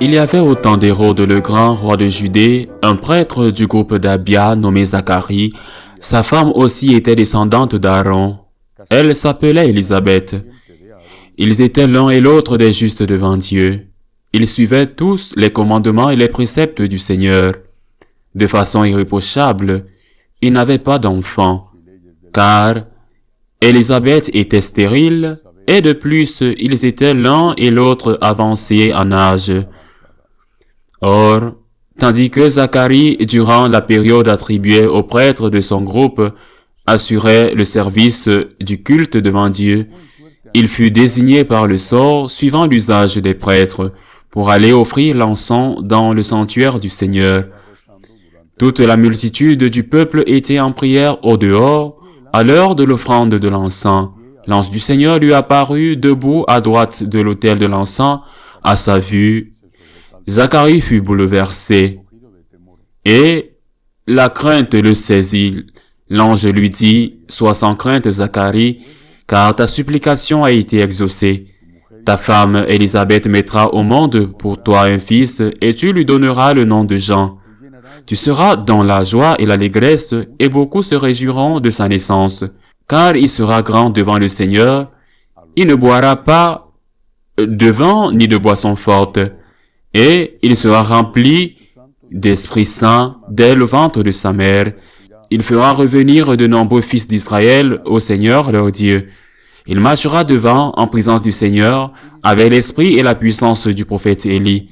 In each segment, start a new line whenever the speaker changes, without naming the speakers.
Il y avait au temps d'Hérode le grand, roi de Judée, un prêtre du groupe d'Abia nommé Zacharie. Sa femme aussi était descendante d'Aaron. Elle s'appelait Élisabeth. Ils étaient l'un et l'autre des justes devant Dieu. Ils suivaient tous les commandements et les préceptes du Seigneur. De façon irréprochable, ils n'avaient pas d'enfants, car Élisabeth était stérile, et de plus, ils étaient l'un et l'autre avancés en âge. Or, tandis que Zacharie, durant la période attribuée aux prêtres de son groupe, assurait le service du culte devant Dieu, il fut désigné par le sort, suivant l'usage des prêtres, pour aller offrir l'encens dans le sanctuaire du Seigneur. Toute la multitude du peuple était en prière au dehors, à l'heure de l'offrande de l'encens. L'ange du Seigneur lui apparut debout à droite de l'autel de l'encens. À sa vue, Zacharie fut bouleversé, et la crainte le saisit. L'ange lui dit, « Sois sans crainte, Zacharie, car ta supplication a été exaucée. Ta femme Élisabeth mettra au monde pour toi un fils, et tu lui donneras le nom de Jean. Tu seras dans la joie et l'allégresse, et beaucoup se réjouiront de sa naissance, car il sera grand devant le Seigneur. Il ne boira pas de vin ni de boisson forte, et il sera rempli d'Esprit Saint dès le ventre de sa mère. Il fera revenir de nombreux fils d'Israël au Seigneur leur Dieu. Il marchera devant en présence du Seigneur avec l'esprit et la puissance du prophète Élie,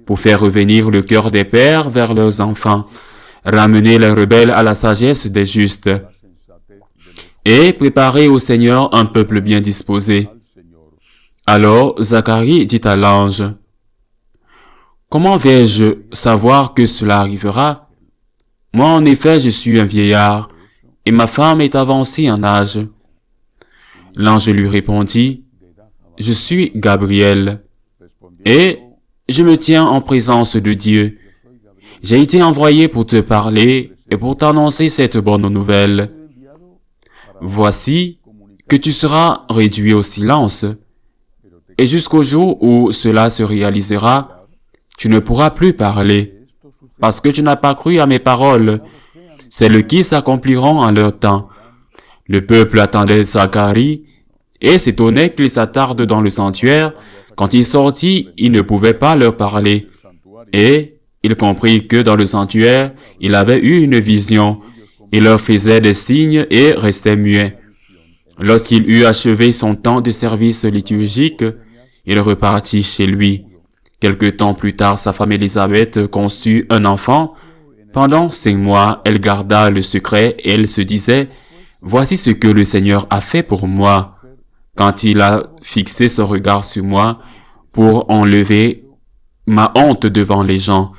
pour faire revenir le cœur des pères vers leurs enfants, ramener les rebelles à la sagesse des justes, et préparer au Seigneur un peuple bien disposé. » Alors Zacharie dit à l'ange, « Comment vais-je savoir que cela arrivera? Moi, en effet, je suis un vieillard, et ma femme est avancée en âge. » L'ange lui répondit, « Je suis Gabriel, et je me tiens en présence de Dieu. J'ai été envoyé pour te parler et pour t'annoncer cette bonne nouvelle. Voici que tu seras réduit au silence, et jusqu'au jour où cela se réalisera, tu ne pourras plus parler, parce que tu n'as pas cru à mes paroles, celles qui s'accompliront en leur temps. » Le peuple attendait Zacharie et s'étonnait qu'il s'attarde dans le sanctuaire. Quand il sortit, il ne pouvait pas leur parler. Et il comprit que dans le sanctuaire, il avait eu une vision. Il leur faisait des signes et restait muet. Lorsqu'il eut achevé son temps de service liturgique, il repartit chez lui. Quelque temps plus tard, sa femme Élisabeth conçut un enfant. Pendant 5 mois, elle garda le secret et elle se disait, « Voici ce que le Seigneur a fait pour moi, quand il a fixé son regard sur moi pour enlever ma honte devant les gens. »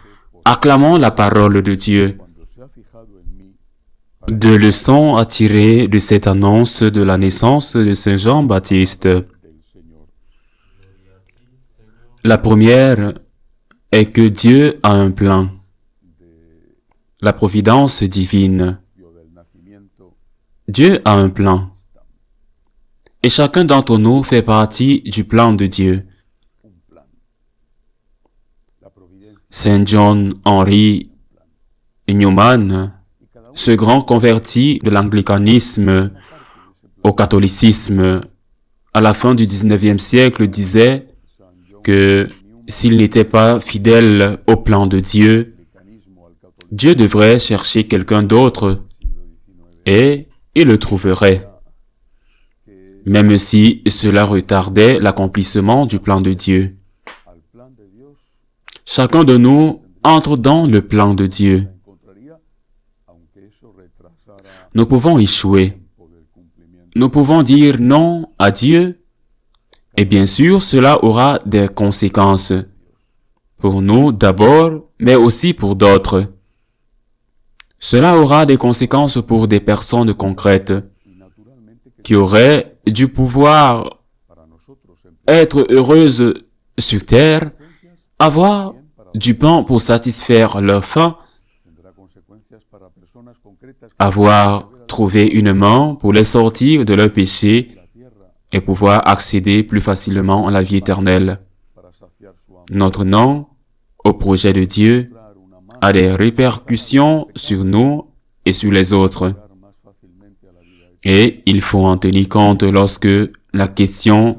Acclamons la parole de Dieu. Deux leçons à tirer de cette annonce de la naissance de Saint Jean-Baptiste. La première est que Dieu a un plan. La providence divine. Dieu a un plan. Et chacun d'entre nous fait partie du plan de Dieu. Saint John Henry Newman, ce grand converti de l'anglicanisme au catholicisme à la fin du XIXe siècle, disait que s'il n'était pas fidèle au plan de Dieu, Dieu devrait chercher quelqu'un d'autre et il le trouverait, même si cela retardait l'accomplissement du plan de Dieu. Chacun de nous entre dans le plan de Dieu. Nous pouvons échouer. Nous pouvons dire non à Dieu. Et bien sûr, cela aura des conséquences. Pour nous d'abord, mais aussi pour d'autres. Cela aura des conséquences pour des personnes concrètes qui auraient du pouvoir être heureuses sur terre, avoir du pain pour satisfaire leur faim, avoir trouvé une main pour les sortir de leur péché et pouvoir accéder plus facilement à la vie éternelle. Notre nom au projet de Dieu a des répercussions sur nous et sur les autres. Et il faut en tenir compte lorsque la question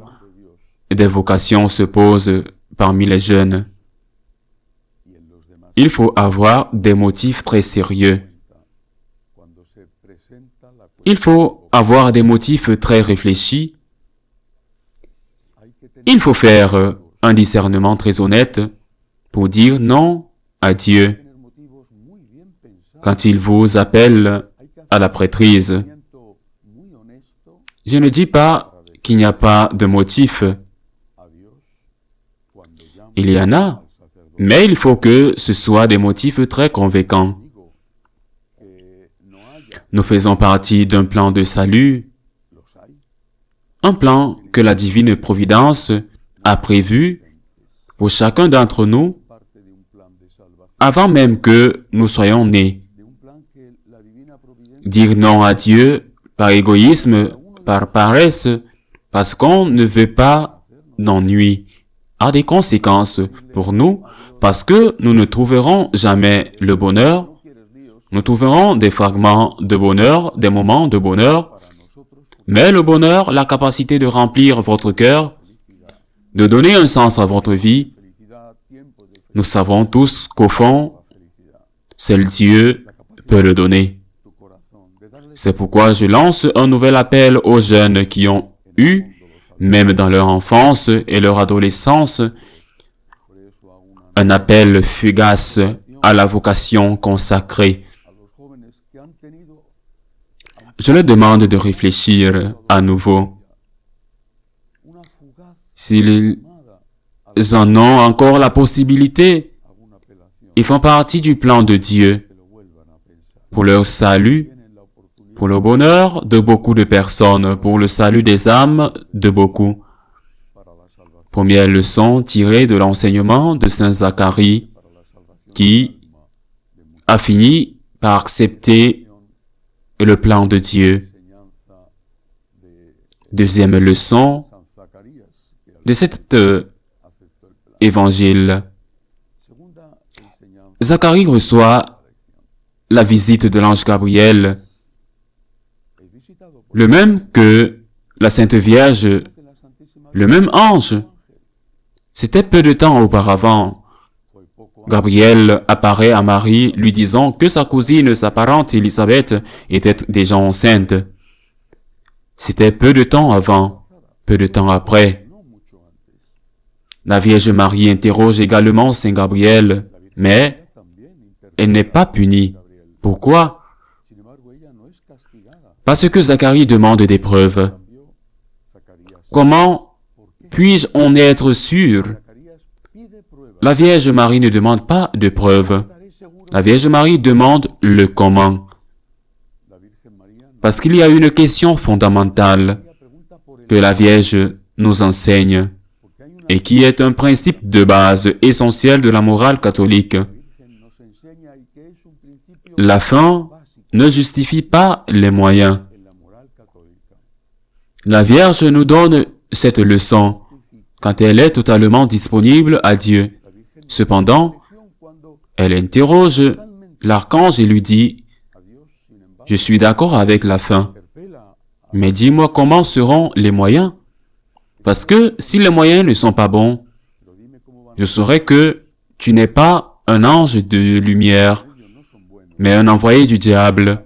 des vocations se pose parmi les jeunes. Il faut avoir des motifs très sérieux. Il faut avoir des motifs très réfléchis. Il faut faire un discernement très honnête pour dire non à Dieu quand il vous appelle à la prêtrise. Je ne dis pas qu'il n'y a pas de motif. Il y en a, mais il faut que ce soit des motifs très convaincants. Nous faisons partie d'un plan de salut, un plan que la divine providence a prévu pour chacun d'entre nous avant même que nous soyons nés. Dire non à Dieu par égoïsme, par paresse, parce qu'on ne veut pas d'ennui, a des conséquences pour nous, parce que nous ne trouverons jamais le bonheur. Nous trouverons des fragments de bonheur, des moments de bonheur, mais le bonheur, la capacité de remplir votre cœur, de donner un sens à votre vie, nous savons tous qu'au fond, seul Dieu peut le donner. C'est pourquoi je lance un nouvel appel aux jeunes qui ont eu, même dans leur enfance et leur adolescence, un appel fugace à la vocation consacrée. Je leur demande de réfléchir à nouveau. S'ils en ont encore la possibilité, ils font partie du plan de Dieu pour leur salut, pour le bonheur de beaucoup de personnes, pour le salut des âmes de beaucoup. Première leçon tirée de l'enseignement de Saint Zacharie, qui a fini par accepter le plan de Dieu. Deuxième leçon de cet évangile. Zacharie reçoit la visite de l'ange Gabriel, le même que la Sainte Vierge, le même ange. C'était peu de temps auparavant. Gabriel apparaît à Marie, lui disant que sa cousine, sa parente Élisabeth, était déjà enceinte. C'était peu de temps avant, peu de temps après. La Vierge Marie interroge également Saint Gabriel, mais elle n'est pas punie. Pourquoi? Parce que Zacharie demande des preuves. Comment puis-je en être sûr? La Vierge Marie ne demande pas de preuves. La Vierge Marie demande le comment. Parce qu'il y a une question fondamentale que la Vierge nous enseigne et qui est un principe de base essentiel de la morale catholique. La fin ne justifie pas les moyens. La Vierge nous donne cette leçon quand elle est totalement disponible à Dieu. Cependant, elle interroge l'archange et lui dit « Je suis d'accord avec la fin, mais dis-moi comment seront les moyens, parce que si les moyens ne sont pas bons, je saurai que tu n'es pas un ange de lumière, mais un envoyé du diable.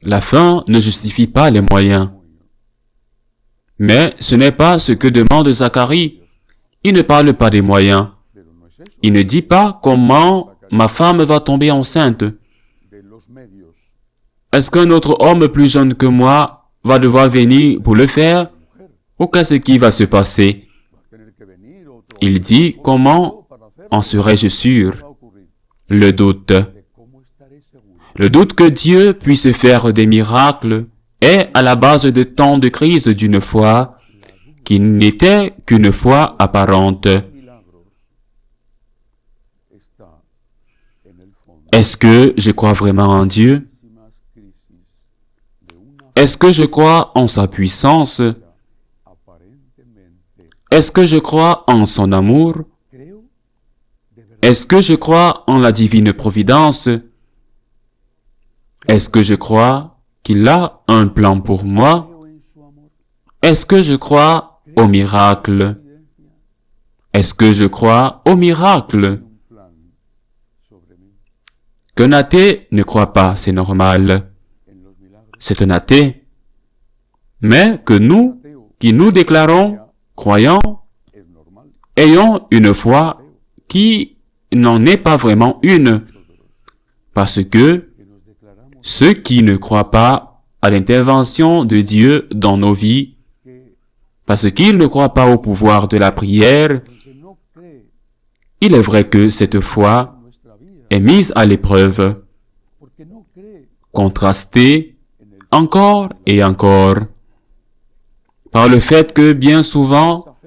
La fin ne justifie pas les moyens. » Mais ce n'est pas ce que demande Zacharie. Il ne parle pas des moyens. Il ne dit pas comment ma femme va tomber enceinte. Est-ce qu'un autre homme plus jeune que moi va devoir venir pour le faire? Ou qu'est-ce qui va se passer? Il dit comment en serais-je sûr? Le doute. Le doute que Dieu puisse faire des miracles est à la base de tant de crises d'une foi qui n'était qu'une foi apparente. Est-ce que je crois vraiment en Dieu? Est-ce que je crois en sa puissance Est-ce que je crois en son amour? Est-ce que je crois en la divine providence? Est-ce que je crois qu'il a un plan pour moi? Est-ce que je crois au miracle? Est-ce que je crois au miracle? Qu'un athée ne croit pas, c'est normal. C'est un athée. Mais que nous, qui nous déclarons croyants, ayons une foi qui n'en est pas vraiment une. Parce que ceux qui ne croient pas à l'intervention de Dieu dans nos vies, parce qu'ils ne croient pas au pouvoir de la prière, il est vrai que cette foi est mise à l'épreuve, contrastée encore et encore, par le fait que bien souvent,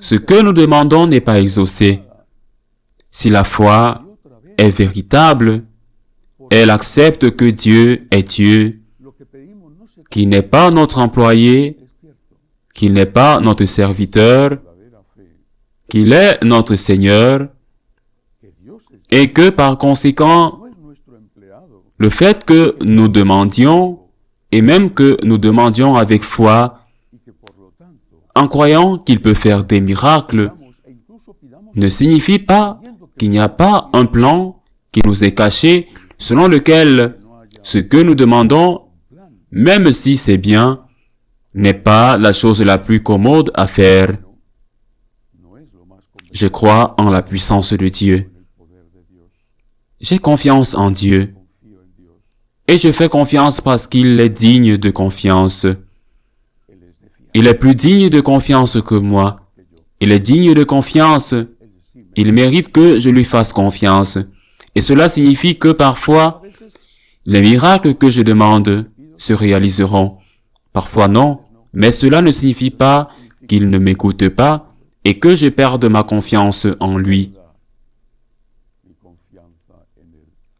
ce que nous demandons n'est pas exaucé. Si la foi est véritable, elle accepte que Dieu est Dieu, qu'il n'est pas notre employé, qu'il n'est pas notre serviteur, qu'il est notre Seigneur, et que par conséquent, le fait que nous demandions, et même que nous demandions avec foi, en croyant qu'il peut faire des miracles, ne signifie pas qu'il n'y a pas un plan qui nous est caché, selon lequel ce que nous demandons, même si c'est bien, n'est pas la chose la plus commode à faire. Je crois en la puissance de Dieu. J'ai confiance en Dieu. Et je fais confiance parce qu'il est digne de confiance. Il est plus digne de confiance que moi. Il est digne de confiance. Il mérite que je lui fasse confiance. Et cela signifie que parfois, les miracles que je demande se réaliseront. Parfois non, mais cela ne signifie pas qu'il ne m'écoute pas et que je perde ma confiance en lui.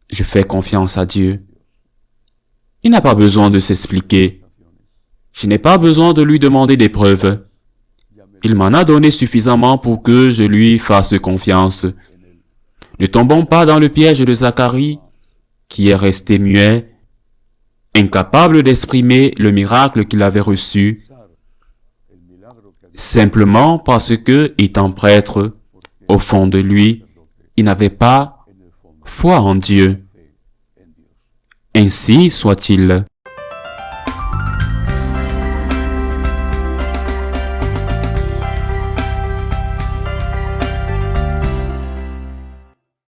Je fais confiance à Dieu. Il n'a pas besoin de s'expliquer. Je n'ai pas besoin de lui demander des preuves. Il m'en a donné suffisamment pour que je lui fasse confiance. Ne tombons pas dans le piège de Zacharie, qui est resté muet, incapable d'exprimer le miracle qu'il avait reçu, simplement parce que, étant prêtre, au fond de lui, il n'avait pas foi en Dieu. Ainsi soit-il.